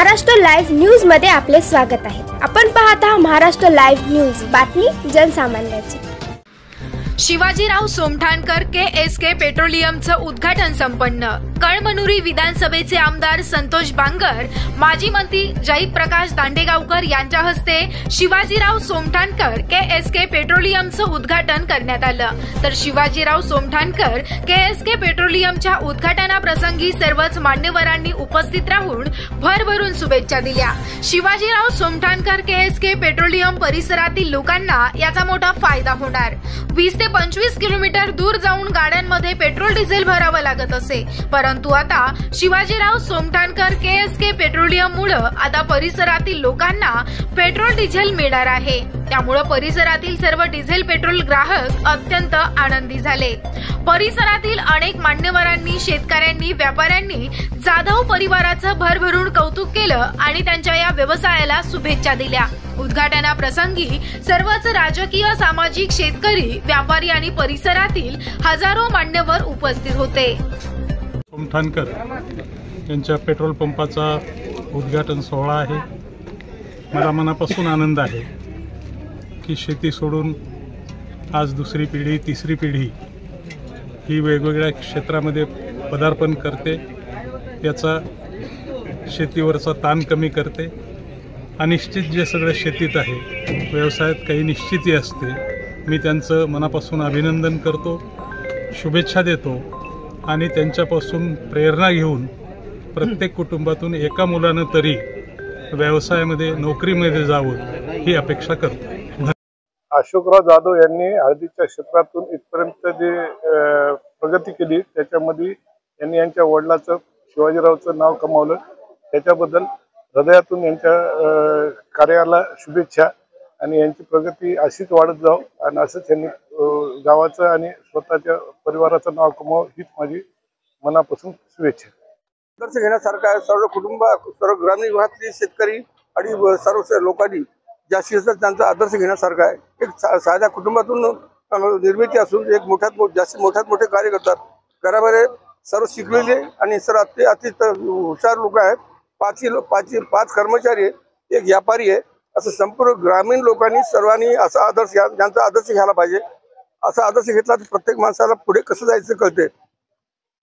Maharashtra live news मध्ये आपले स्वागत आहे। आपण पाहत आहात महाराष्ट्र लाईव्ह न्यूज, बातमी जनसामान्याची। शिवाजीराव सोमठाणकर KSK पेट्रोलियमचं उद्घाटन संपन्न। कळमनुरी विधानसभेचे आमदार संतोष बांगर, माजी मंत्री जयप्रकाश दांडेगावकर यांच्या हस्ते शिवाजीराव सोमठाणकर KSK पेट्रोलियमचं उद्घाटन करण्यात आलं। तर शिवाजीराव सोमठाणकर KSK पेट्रोलियमच्या उद्घाटनाप्रसंगी सर्वच मान्यवरांनी उपस्थित राहून भरभरून शुभेच्छा दिल्या। शिवाजीराव सोमठाणकर KSK पेट्रोलियम परिसरातील लोकांना याचा मोठा फायदा होणार। 20 ते 25 किलोमीटर दूर जाऊन गाड्यांमध्ये पेट्रोल डिझेल भरावं लागत असे, परंतु आता शिवाजीराव सोमठाणकर KSK पेट्रोलियम मुळे आता परिसरातील लोकांना पेट्रोल डिझेल मिळणार आहे। त्यामुळे परिसरातील सर्व डिझेल पेट्रोल ग्राहक अत्यंत आनंदी झाले। परिसरातील अनेक मान्यवरांनी, शेतकऱ्यांनी, व्यापाऱ्यांनी जाधव परिवाराचं भरभरून कौतुक केलं आणि त्यांच्या या व्यवसायाला शुभेच्छा दिल्या। उद्घाटनाप्रसंगी सर्वच राजकीय, सामाजिक, शेतकरी, व्यापारी आणि परिसरातील हजारो मान्यवर उपस्थित होते। सोमठाणकर यांच्या पेट्रोल पंपाचा उद्घाटन सोहळा आहे। मला मनापासून आनंद आहे की शेती सोडून आज दुसरी पिढी, तिसरी पिढी ही वेगवेगळ्या क्षेत्रामध्ये पदार्पण करते, याचा शेतीवरचा ताण कमी करते। अनिश्चित जे सगळं शेतीत आहे, व्यवसायात काही निश्चिती असते। मी त्यांचं मनापासून अभिनंदन करतो, शुभेच्छा देतो आणि त्यांच्यापासून प्रेरणा घेऊन प्रत्येक कुटुंबातून एका मुलानं तरी व्यवसायामध्ये, नोकरीमध्ये जावं ही अपेक्षा करतो। अशोकराव जाधव यांनी हळदीच्या क्षेत्रातून इथपर्यंत जे प्रगती केली, त्याच्यामध्ये यांनी यांच्या वडिलांचं, शिवाजीरावचं नाव कमावलं। त्याच्याबद्दल हृदयातून यांच्या कार्याला शुभेच्छा आणि यांची प्रगती अशीच वाढत जाव आणि असंच यांनी गावाचं आणि स्वतःच्या परिवाराचं नाव कमावं हीच माझी मनापासून शुभेच्छा। आदर्श घेण्यासारखा आहे। सर्व कुटुंब, सर्व ग्रामीण भागातले शेतकरी आणि सर्व लोकांनी जास्तीत जास्त त्यांचा आदर्श घेण्यासारखा आहे। एक साध्या कुटुंबातून निर्मिती असून एक मोठ्यात मोठे कार्य करतात। घरामध्ये सर्व शिकलेले आणि सर्व अति हुशार लोक आहेत। 5 कर्मचारी आहेत, एक व्यापारी आहे। असं संपूर्ण ग्रामीण लोकांनी सर्वांनी असा आदर्श ज्यांचा आदर्श घ्यायला पाहिजे। असा आदर्श घेतला तर प्रत्येक माणसाला पुढे कसं जायचं कळते।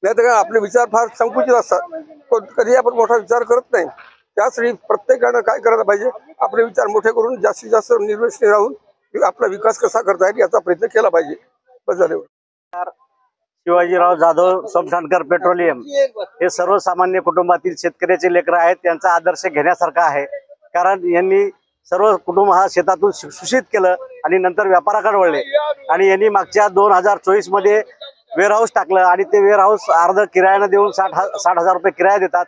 नाही तर आपले विचार फार संकुचित असतात, कधी आपण मोठा विचार करत नाही। त्यासाठी प्रत्येकानं काय करायला पाहिजे, आपले विचार मोठे करून जास्तीत जास्त निर्वेशनी राहून आपला विकास कसा करता येईल याचा प्रयत्न केला पाहिजे। बस झाले। शिवाजीराव जाधव सोमठाणकर पेट्रोलियम हे सर्वसामान्य कुटुंबातील शेतकऱ्याचे लेकर आहेत। त्यांचा आदर्श घेण्यासारखा आहे, कारण यांनी सर्व कुटुंब हा शेतातून सुशिक्षित केलं आणि नंतर व्यापाराकडे वळले आणि यांनी मागच्या 2024 मध्ये वेअरहाऊस टाकलं आणि ते वेअरहाऊस अर्ध किरायानं देऊन 60,000 रुपये किराया देतात।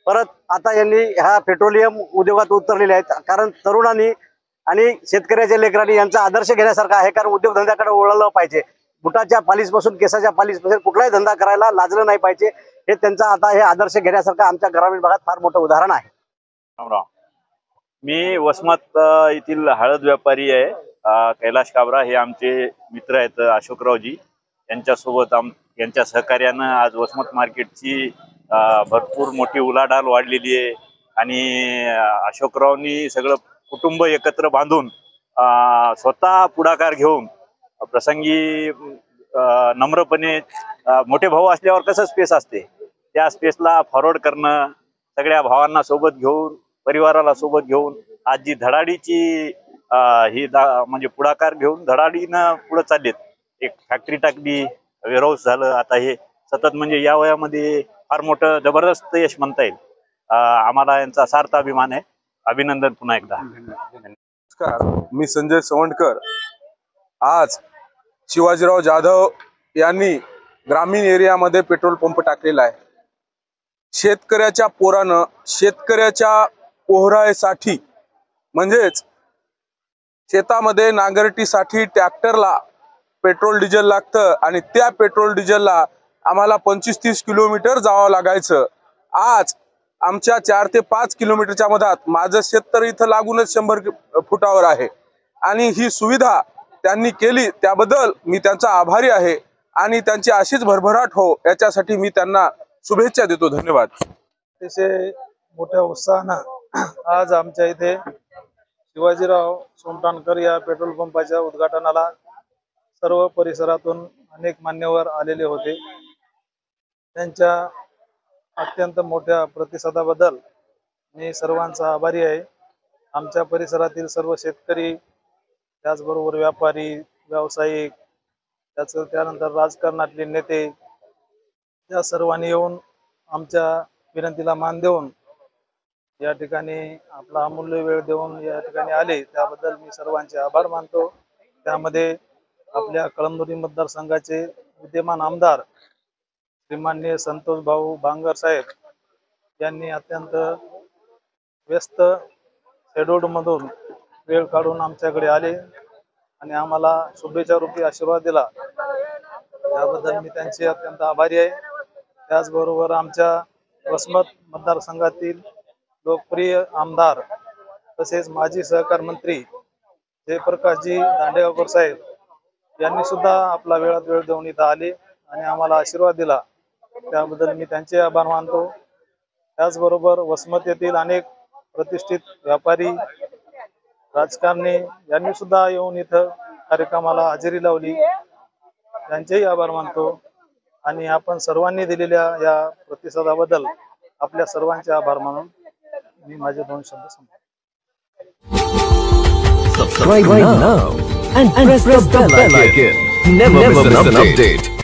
परत आता यांनी ह्या पेट्रोलियम उद्योगात उतरलेले आहेत, कारण तरुणांनी आणि शेतकऱ्याच्या लेकरांनी यांचा आदर्श घेण्यासारखा आहे। कारण उद्योगधंद्याकडे वळलं पाहिजे, बुटाच्या पालिशपासून, केसाच्या पालिशपासून कुठलाही धंदा करायला लाजलं नाही पाहिजे, हे त्यांचा आता हे आदर्श घेण्यासारखं आमच्या ग्रामीण भागात फार मोठं उदाहरण आहे। मी वसमत येथील हळद व्यापारी आहे। कैलाश काबरा हे आमचे मित्र आहेत, अशोकरावजी यांच्यासोबत यांच्या सहकार्यानं आज वसमत मार्केटची भरपूर मोठी उलाढाल वाढलेली आहे आणि अशोकरावनी सगळं कुटुंब एकत्र बांधून स्वतः पुढाकार घेऊन प्रसंगी नम्रपणे, मोठे भाऊ असल्यावर कसं स्पेस असते, त्या स्पेसला फॉरवर्ड करणं, सगळ्या भावांना सोबत घेऊन, परिवाराला सोबत घेऊन आज जी धडाडीची ही म्हणजे पुढाकार घेऊन धडाडीनं पुढे चाललेत। एक फॅक्टरी टाकली, वेअरहाऊस झालं, आता हे सतत म्हणजे या वयामध्ये फार मोठं जबरदस्त यश म्हणता येईल। आम्हाला यांचा सार्थ अभिमान आहे। अभिनंदन पुन्हा एकदा। नमस्कार, मी संजय सवंडकर। आज शिवाजीराव जाधव यांनी ग्रामीण एरियामध्ये पेट्रोल पंप टाकलेला आहे। शेतकऱ्याच्या पोरानं, शेतकऱ्याच्या पोहराईसाठी म्हणजेच शेतामध्ये नांगरटीसाठी ट्रॅक्टरला पेट्रोल डिझेल लागतं आणि त्या पेट्रोल डिझेलला आम्हाला 25-30 किलोमीटर जावं लागायचं। आज आमच्या 4 ते 5 किलोमीटरच्या मधात, माझं शेत तर इथं लागूनच 100 फुटावर आहे आणि ही सुविधा त्यांनी केली, त्याबद्दल मी त्यांचा आभारी आहे आणि त्यांची अशीच भरभराट हो याच्यासाठी मी त्यांना शुभेच्छा देतो। धन्यवाद। जैसे मोठ्या उत्साहानं आज आमच्या इथे शिवाजीराव सोमठाणकर या पेट्रोल पंपाच्या उद्घाटनाला सर्व परिसरातून अनेक मान्यवर आलेले होते. त्यांच्या अत्यंत मोठ्या प्रतिसादाबद्दल मी सर्वांचा आभारी आहे. आमच्या परिसरातील सर्व शेतकरी, त्याचबरोबर व्यापारी, व्यावसायिक, त्यानंतर राजकारणातले नेते या सर्वांनी येऊन आमच्या विनंतीला मान देऊन या ठिकाणी आपला अमूल्य वेळ देऊन या ठिकाणी आले, त्याबद्दल मी सर्वांचे आभार मानतो. त्यामध्ये आपल्या कळमनुरी मतदारसंघाचे विद्यमान आमदार श्रीमाननीय संतोष भाऊ बांगर साहेब यांनी अत्यंत व्यस्त शेड्यूलमधून वेळ काढून आमच्याकडे आले आणि आम्हाला शुभेच्छा रूपी आशीर्वाद दिला. त्याबद्दल मी त्यांचे अत्यंत आभारी आहे. त्याचबरोबर आमच्या वसमत मतदारसंघातील लोकप्रिय आमदार तसेच माजी सहकार मंत्री जयप्रकाशजी दांडेगावकर साहेब यांनी सुद्धा आपला वेळात वेळ देऊन इथं आले आणि आम्हाला आशीर्वाद दिला. त्याबद्दल मी त्यांचे आभार मानतो. त्याचबरोबर वसमत येथील अनेक प्रतिष्ठित व्यापारी, राजकारणी यांनी सुद्धा येऊन इथं कार्यक्रमाला हजेरी लावली, त्यांचेही आभार मानतो. आणि आपण सर्वांनी दिलेल्या या प्रतिसादाबद्दल आपल्या सर्वांचे आभार मानून मी माझे 2 शब्द संपवतो. Subscribe now and press the bell icon. Never miss an update.